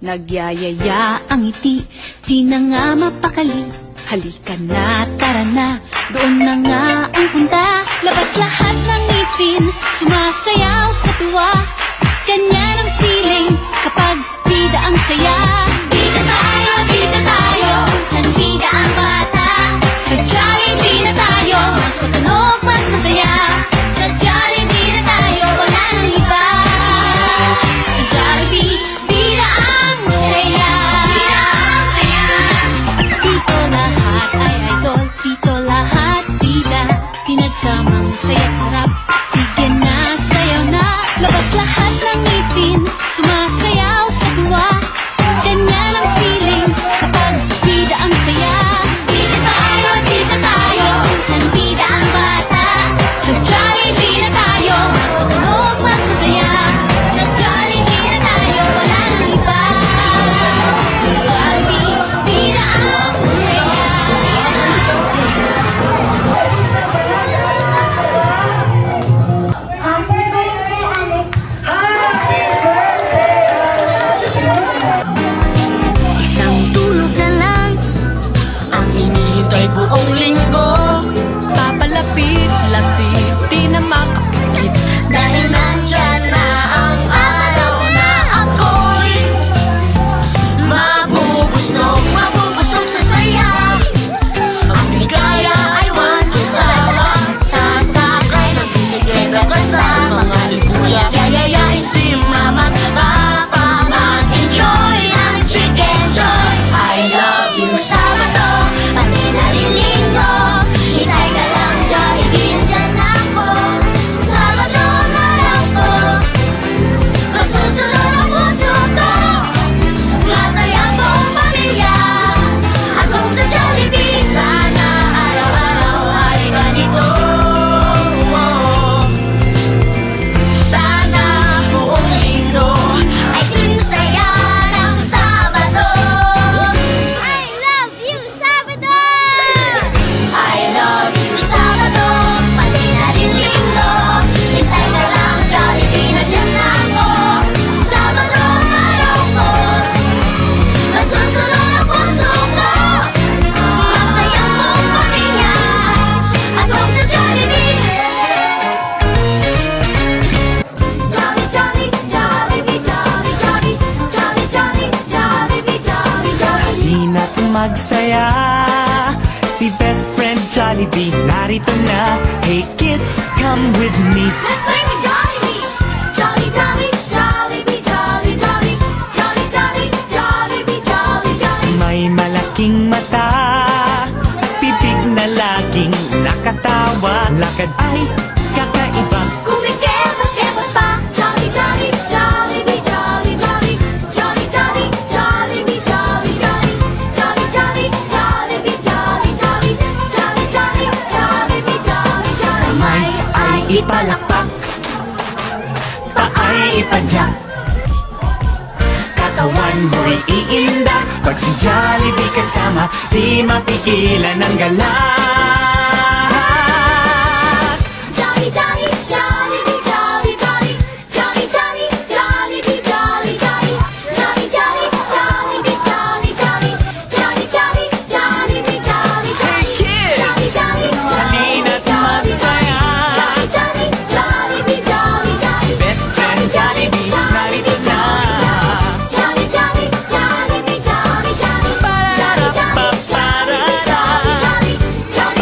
Nagyayaya ang ngiti, di na nga mapakali. Halika na, tara na, doon na nga ang punta. Labas lahat ng ngipin, sumasayaw sa tuwa. Ganyan ang feeling kapag bida ang saya. Bida tayo, san bida ang bata. Sa Jollibee na tayo, mas matunog, mas masaya. Sa Jollibee na tayo, wala nang iba. Sa Jollibee, bida ang saya. Bida ang saya. Dito lahat ay idol, dito lahat bida. Pinagsamang saya't sarap, sige na, sayaw na. Labas lahat ng ngipin, sumasayaw sa tuwa. Ganyan ang feeling kapag bida ang saya. Bida tayo, san bida ang bata. Sa Jollibee na tayo, mas matunog, mas masaya. Sa Jollibee na tayo, wala nang iba. Sa Jollibee, bida ang saya. Isang tulog na lang ang hinihintay buong linggo. Papalapit-lapit, di na makapikit. Dahil nandyan na ang araw na ako'y mabubusog sa saya. Ang ligaya ay walang usawa. Sasakay ng bisikleta kasama mga kuya. Yayayain si mama at papa at enjoy ang chicken joy. I love you Sabado, pati na rin Linggo. Hintay ka lang Jollibee, nandyan ako. Sabado ang araw ko, masusunod ang puso ko. Masaya buong pamilya, at kung sa Jollibee, sana araw-araw ay ganito. Sana buong linggo ay sinsaya ng Sabado. I love you Sabado! I love you Sabado, pati na rin Linggo. Hintay ka lang Jollibee, nandyan ako. Sabado ang araw ko, masusunod ang puso ko. Masayang buong pamilya, at kung sa Jollibee. Jolly, jolly, Jollibee, jolly, jolly. Jolly, jolly, Jollibee, jolly, jolly. Halina't magsaya, si best friend Jollibee narito na. Hey kids, come with me. Let's play with Jollibee! Jolly, jolly, Jollibee, jolly, jolly. Jolly, jolly, Jollibee, jolly, jolly. May malaking mata, bibig na laging nakatawa. Lakad ay kakaiba, Kumikebot-kebot pa. Jolly, jolly, Jollibee, jolly, jolly. Jolly, jolly, Jollibee, jolly, jolly. Jolly, jolly, Jollibee, jolly, jolly. Jolly, jolly, Jollibee, jolly, jolly. kamay ay ipalakpak, paay ipadyak. Katawan mo'y iinda, pag si Jollibee kasama, di mapigilan ang galak. Jolly, jolly, Jollibee, jolly, jolly. Jolly, jolly, Jollibee, jolly, jolly. Jolly, jolly, Jollibee, jolly, jolly. Jolly, jolly, Jollibee, jolly, jolly. Jolly, jolly, Halina't Jollibee, magsaya, jolly, jolly, Jollibee, jolly, jolly. best friend Jollibee narito na. Jolly, jolly, Jollibee, jolly, jolly. Jolly, jolly, Jollibee, jolly, jolly. Jolly,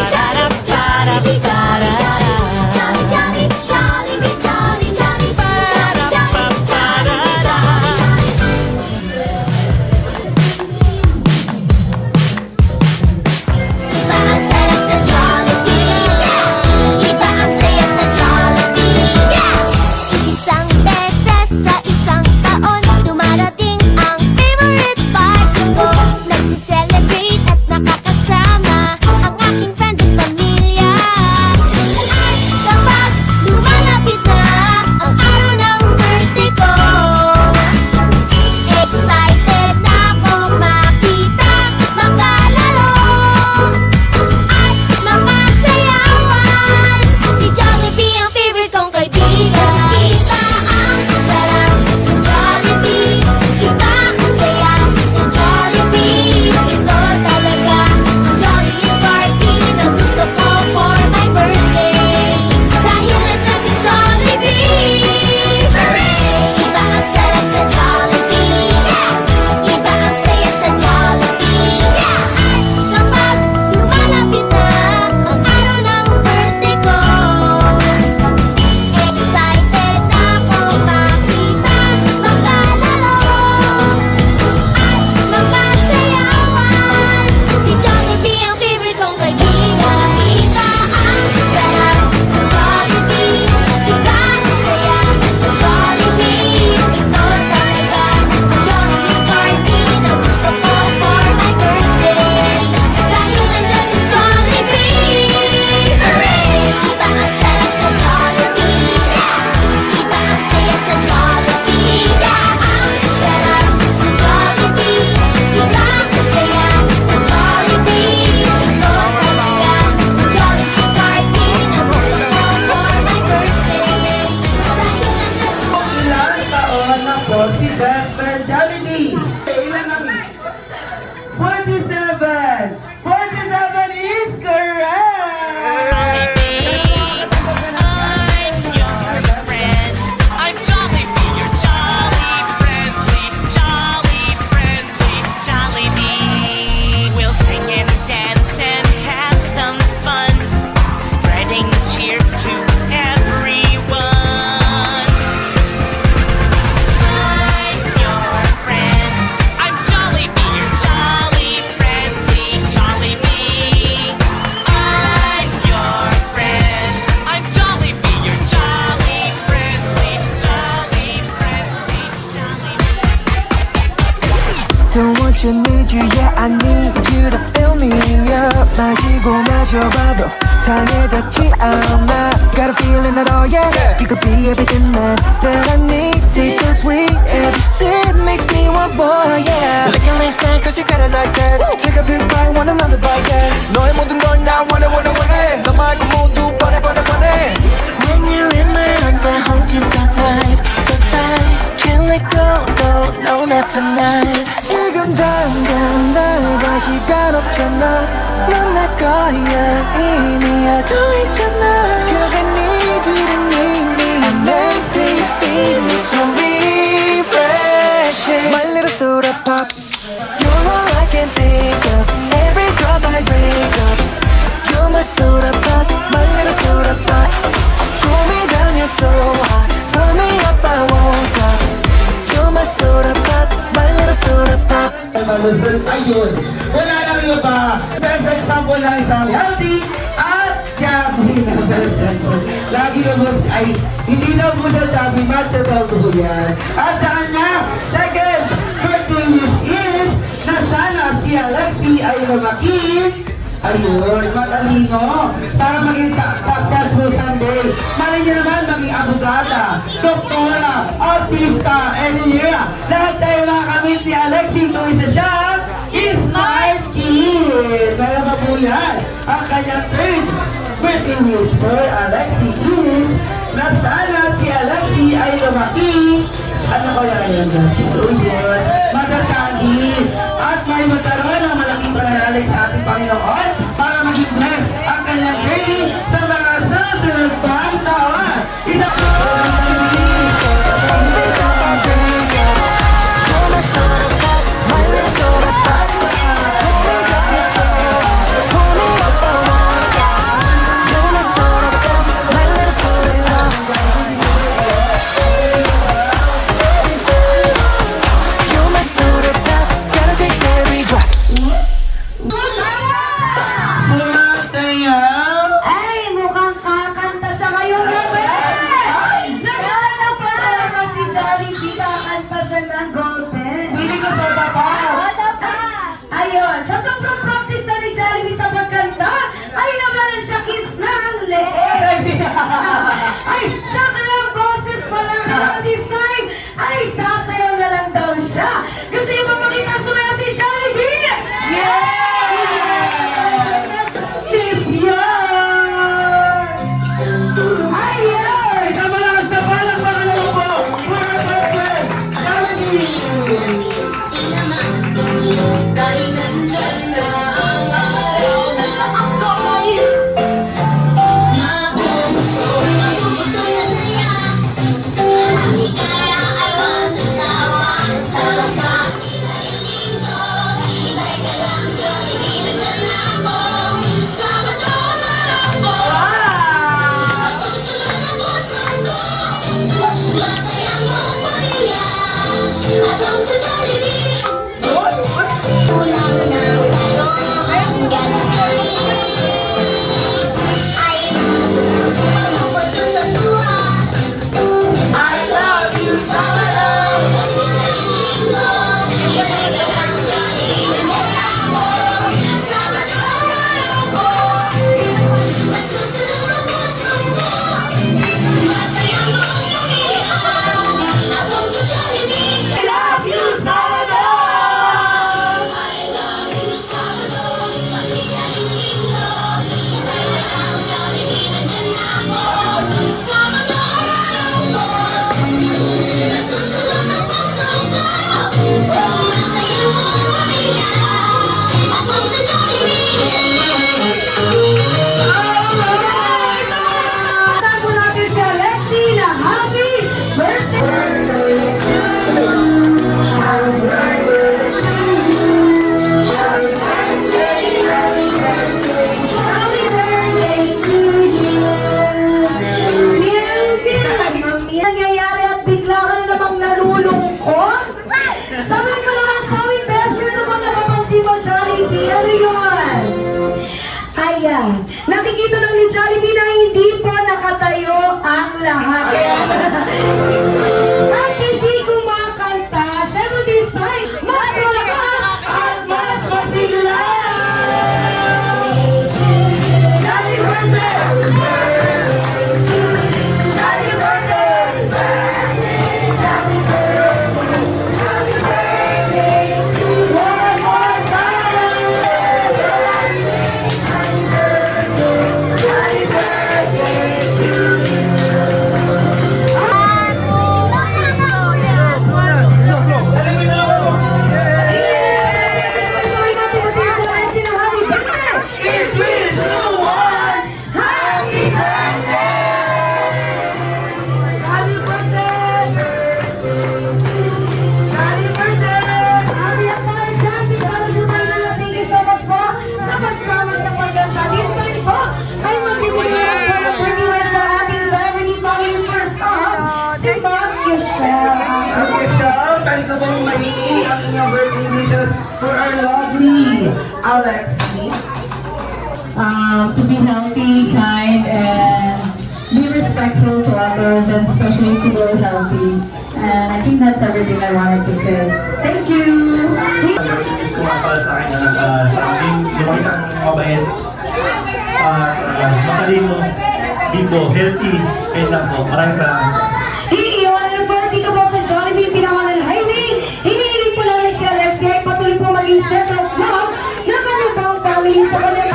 want you, need you, yeah I need you to fill me up 마시고 마셔봐도 상해졌지 않아 Got a feeling that oh yeah You could be everything that I need Taste so sweet, every sip makes me want more yeah Licking last night cause you got it like that Take a big bite, want another bite yeah 너의 모든 걸 나 원해 너 말고 모두 뻔해 When you're in my arms I hold you so tight Can't let go, no, not tonight 지금 당장 날 봐 시간 없잖아 넌 내 거야 이미 알고 있잖아 Cause I need you to need me I'm meant to feel me so refreshing My little soda pop You're all I can think of Every drop I drink up You're my soda pop My little soda pop Cool me down, you're so hot Pull me up, I won't stop You're my soda pop My little soda pop Ayun, wala lang yun pa. Best example lang isang healthy at chubby na person. Lagi naman ay hindi na po sa chubby, macho daw po yan. At saan nga, second birthday wish is na sana si Alexi ay lumaki. Ayun, matalino para maging successful someday. Malay niyo naman maging abogada, doktora, artista, engineer. Lahat tayo makamit si Alexi kung isa siya smart kid. Meron pa po yan. Ang kanyang third birthday wish for Alexi is na sana si Alexi ay lumaki. Ano kaya ngayon? Uyun, matatagis at may magkaroon ng malaking pananalig sa ating Panginoon para maging blessed ang kanyang journey sa mga susunod pang taon. You're my soda pop My little soda pop Pull me up, I won't stop You're my soda pop My little soda pop You're my soda pop Gotta drink every drop Ay, mukhang kakanta siya ngayong gabi! Nagkala pa naman si Jollibee, kakanta siya ng golden. Pili ko sa baba. Ayun, sa sobrang practice na ni Jollibee sa pagkanta, ay naman siya kids na ang leeg. Ay, tsaka na ang boses pa lang. Pero this time, ay sasayaw na lang daw siya. Kasi yung papakita sumaya si Jollibee! Yeah! Ayun! Tama lang sa balak mga lobo. Mga kapatid. Dahil nandyan na ang araw na ako'y mabubusog sa saya. Ang ligaya ay magkasawa sa ating narinig ko. Hintay ka lang, Jollibee, nandyan na ako. Sabado na ako. Masusunod ang puso ko. Masayang mong pamilya. Atong sa Jollibee. Kulang na pero ang ganda ay pamukot sa tuwa. I love you, Sabado. Pinarinig ko, hintay ka lang, Jollibee, nandyan ako. Sabado araw ko, masusunod ang puso ko. Masayang mong pamilya, atong sa Jollibee. I love you, Sabado! I love you, Sabado. Pag pinarinig ko, hintay ka lang, Jollibee, nandyan na ako. Sabado araw ko, nasusunod ang puso ko. Masayang mong pamilya, atong sa Jollibee. Tago natin si Alexi na happy birthday! Happy birthday to you. Nangyayari at bigla ka na namang nalulungkot. Sabi ko naman sa aming best friend naman napapansin mo, Jollibee. Ano yun? Ayan. Nakikita daw ni Jollibee na hindi po nakatayo ang lahat. At hindi kumakanta. Siyempre this time, mas malakas Official, pwede ka bang mahingi ang inyong birthday wishes for our lovely Alexi? To be healthy, kind, and be respectful to others, and especially to those healthy. And I think that's everything I wanted to say. Thank you! Is ko nga para sa akin na sa aking yung isang mabait matalino dito, healthy, and lang po. Maraming salamat. Iiwan po sino po sa Jollibee Pinawalan Highway. Hinihiling po namin si Alexi ay patuloy po maging center of love ng kanyang pang family sa kanyang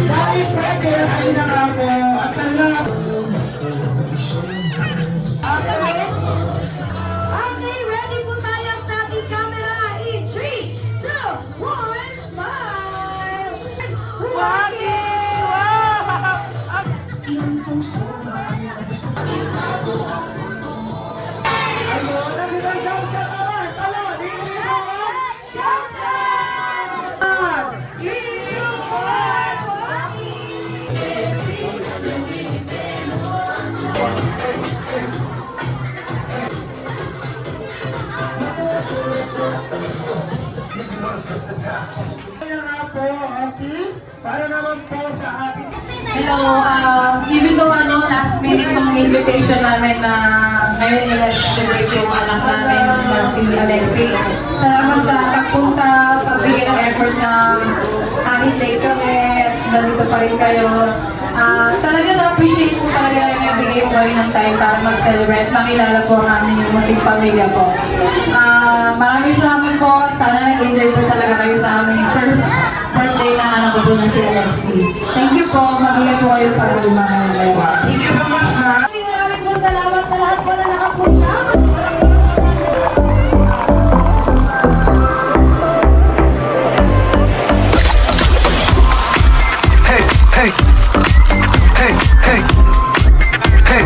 Dahil pwede, ay na nga po. At salamat. Okay, ready po tayo sa ating camera in 3, 2, 1, smile! Wagi! Ayun, nagiging daw siya naman. Tala, hindi naman. Kaya nga po, okay? Para naman po sa ating Hello, even though last minute ng invitation namin na ngayon i-celebrate yung anak namin na si Alexi. Salamat sa pagpunta, pagbigay ng effort ng aking day kami, nandito pa rin kayo. Talaga na-appreciate ko talaga yung nagbigay ko kayo ng time para mag-celebrate. Makilala po ang aming munting pamilya po. Maraming salamat po. Sana nag-enjoy po talaga kayo sa aming first birthday na anak ko po ng si Alexi. Thank you po. Mag-ingat po kayo para lumahan. Thank you so much, ha? Maraming po salamat sa lahat po na nakapunta. Hey, hey, hey, hey, hey.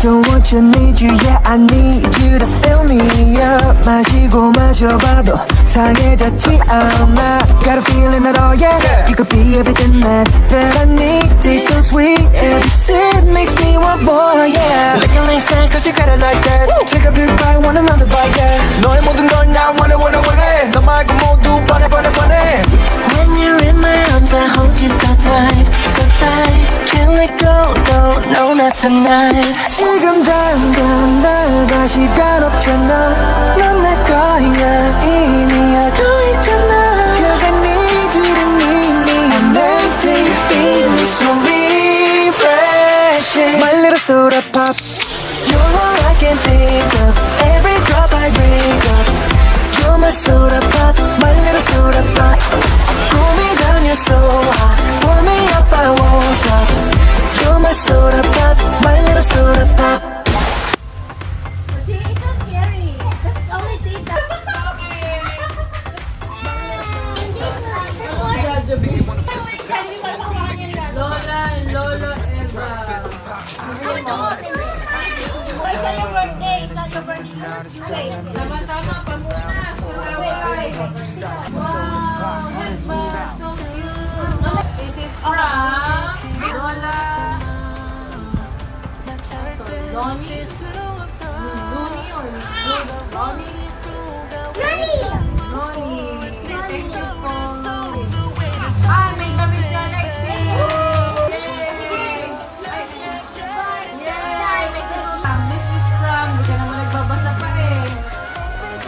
Don't want you, need you, yeah, I need you to fill me up. 마시고 마셔봐도 상해졌지 않아. Got a feeling that, oh yeah, you could be everything that I need. Taste so sweet, every sip makes me want more, yeah. Like a last night, cause you got it like that. Take a big bite, want another bite, yeah. 너의 모든 걸 나 원해, 원해, 원해. 너 말고 모두 뻔해, 뻔해, 뻔해. When you're in my arms, I hold you so tight, so tight. Can't let go, no, no, not tonight. 지금 당장 나가 시간 없잖아. 넌 내 거야, 이미 알고 있잖아. Cause I need you to need me. I'm empty, you feed me so refreshing. My little soda pop. You're all I can think of. Every drop I drink up. You're my soda pop, my little soda pop. Cool me down, you're so hot. Pull me up, I won't stop. You're my soda pop, my little soda pop. It's so scary. That's only Tita. Lola and Lolo Eva. It's not your birthday. It's not your birthday. Wait. Tama-tama pa muna. Wow, this is so cute. This is from Lola. Donnie? Looney or Ronnie? Ronnie. Thank you po. May damit si Alexi. Yay! Yay! This is from, hindi ka naman nagbabasa pa eh.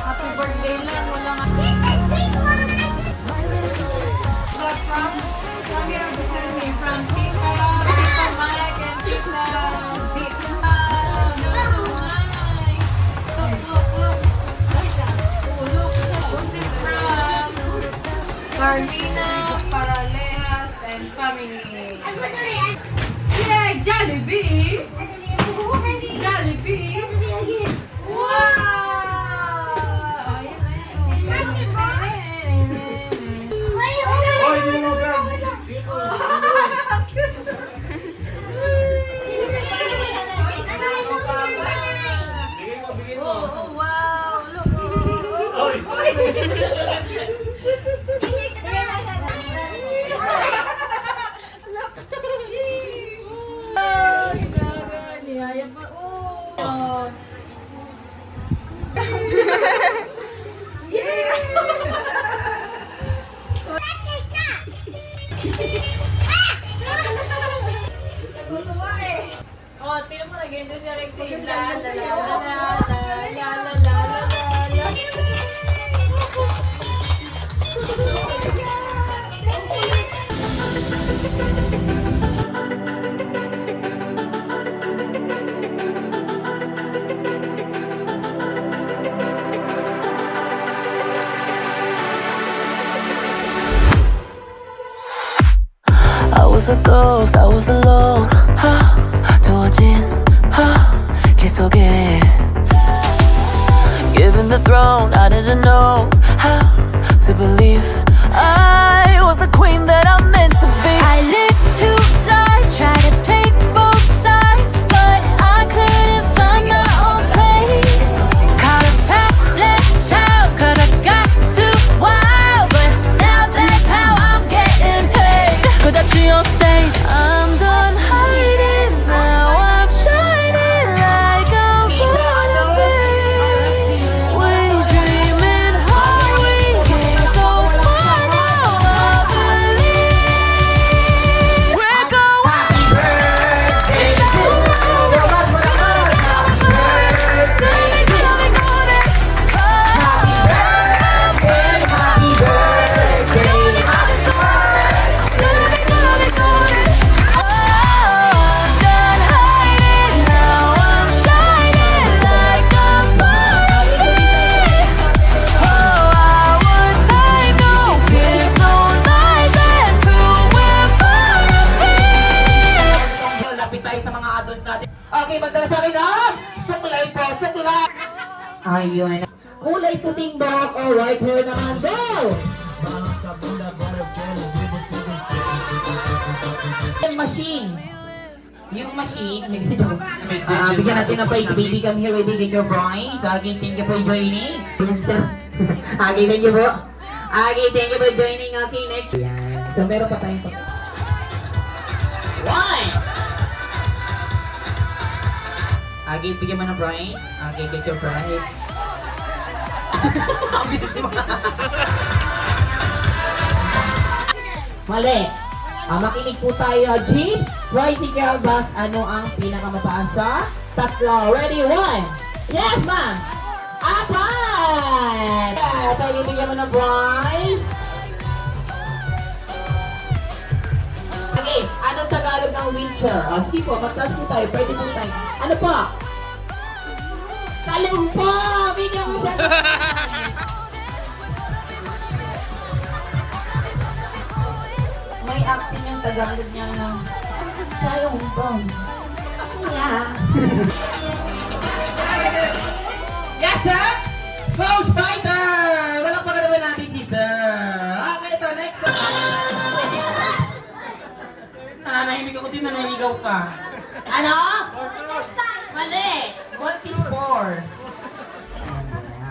Happy birthday lang, wala nga. From here, from Tita, Tita Mike, and Tita This is from Carmina, Paralejas, and family. Yay! Jollibee! Jollibee! Wow! Oh, wow! Look! Niyaya pa. Oh. Oh, tingnan mo nag-enjoy si Alexei. La la la la la la la la la la. I was a ghost, I was alone. 두어진 길 속에 Given the throne, I didn't know how to believe I was the queen that I'm meant to be. I lived two lives, tried to play both sides, but I couldn't find my own place. Caught a problem child, 'cause I got too wild, but now that's how I'm getting paid. 그다지 on stage, I'm done hiding now. I'm shining like I'm gonna be. We dreaming hard, we came so far now. I believe we're going. Happy birthday to you. Bukas mo naman. Happy birthday to you. Happy birthday, happy birthday. Lapit tayo sa mga adults natin. Okay, magdala sa akin ha? Suklay po, suklay. Ayun. Kulay puting dog o right hair naman. Go! Yung machine. Yung machine. Bigyan natin ng prize. Baby, come here. Ready, get your prize. Again, thank you for joining. Okay, thank you po. Okay, thank you for joining. Okay, next. So, meron pa tayong one. Okay, bigyan mo ng prize. Okay, get your prize. Ang bilis mo. Mali. Makinig po tayo. Jeep, tricycle, bus. Ano ang pinakamataas sa tatlo? Ready? One. Yes, ma'am. Apat. Tayo, bigyan mo ng prize. Okay, anong Tagalog ng wheelchair? Sige po, magtaas po tayo. Pwede po tayo. Ano po? Talong po! Bigyan mo siya. May action yung Tagalog niya ng talong po. Yeah. Yes, sir! Ghost Fighter! Walang pa naman natin si sir. Okay, ito, next na. Nananahimik ako din, nananiligaw ka. Ano? Mali! Voltis 4.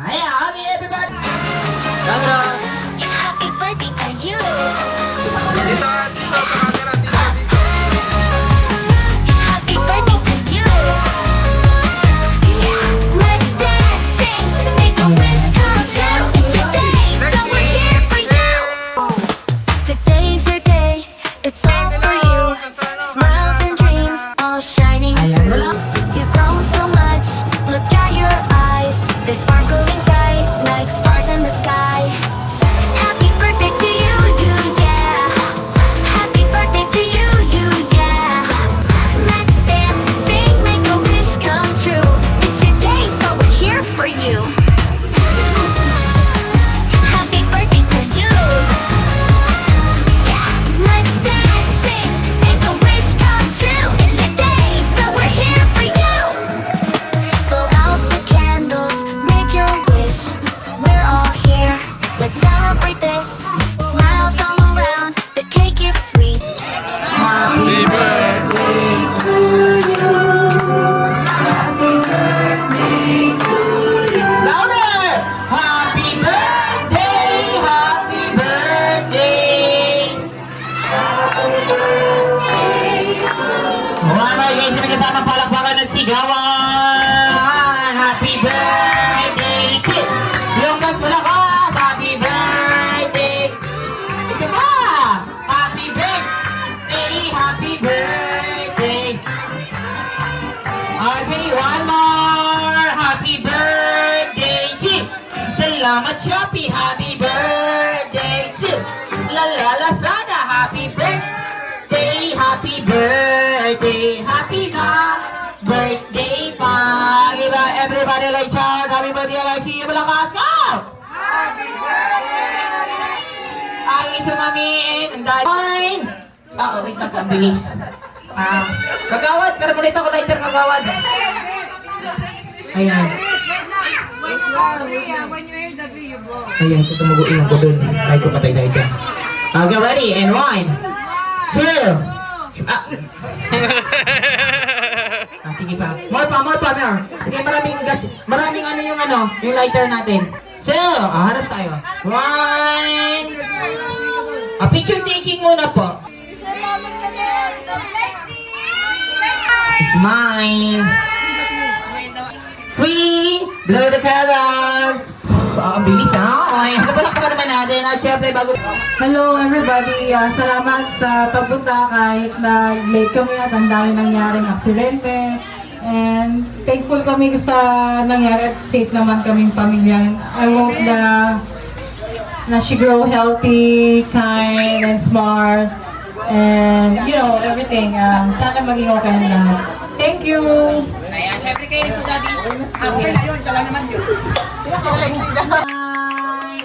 Ayan, okay, everybody! Happy birthday to you. Happy birthday to you. Let's dance, sing, make a wish come true. It's your day, so we're here for you. Today's your day, it's all for you. Smiles and dreams all shining through. You've grown so much, look at your eyes. They're sparkling bright like stars in the sky. Happy birthday to you, you, yeah. Happy birthday to you, you, yeah. Let's dance, sing, make a wish come true. It's your day, so we're here for you. Happy birthday to you. Yeah. Let's dance, sing, make a wish come true. It's your day, so we're here for you. kami kasama palakpakan at sigawan. Happy birthday to yung mas malakas. Happy birthday. Isa pa. Happy birthday. Happy birthday. Okay, one more. Happy birthday to Salamat Shopee. Happy birthday to Lala Lazada. Happy birthday. Happy birthday. Happy birthday pa. Diba? Everybody like shout. Happy birthday, Alexi. Malakas ka! Happy birthday! Ay, sa mami. And fine. Wait na po. Ang bilis. Kagawad. Pero ulit ako lighter, kagawad. Ayan. Ayan, ito tumuguin ko dun. Ay, ko patay na ito. Okay, ready? And 1, 2. Sige pa. More pa, more. Sige, maraming gas. Maraming ano yung lighter natin. So, harap tayo. 1. Picture taking muna po. Smile. 3. Blow the candles. Ang bilis ha. Okay, nagbalak pa naman natin. At syempre, bago... Hello everybody, salamat sa pagpunta kahit na late kami at ang dami nangyaring aksidente. And thankful kami sa nangyari at safe naman kaming pamilya. I hope na she grow healthy, kind, and smart. And you know, everything. Sana maging okay ang lahat. Thank you! Ayan, syempre kayo rin po dati. Okay na yun, sala naman yun.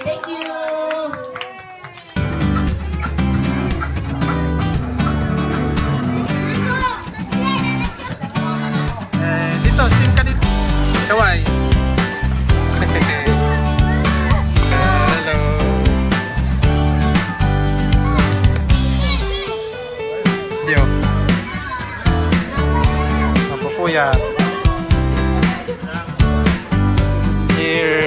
Thank you! Dito, sim ka dito. Kawai. Hello. Yo. Apa po ya? Here.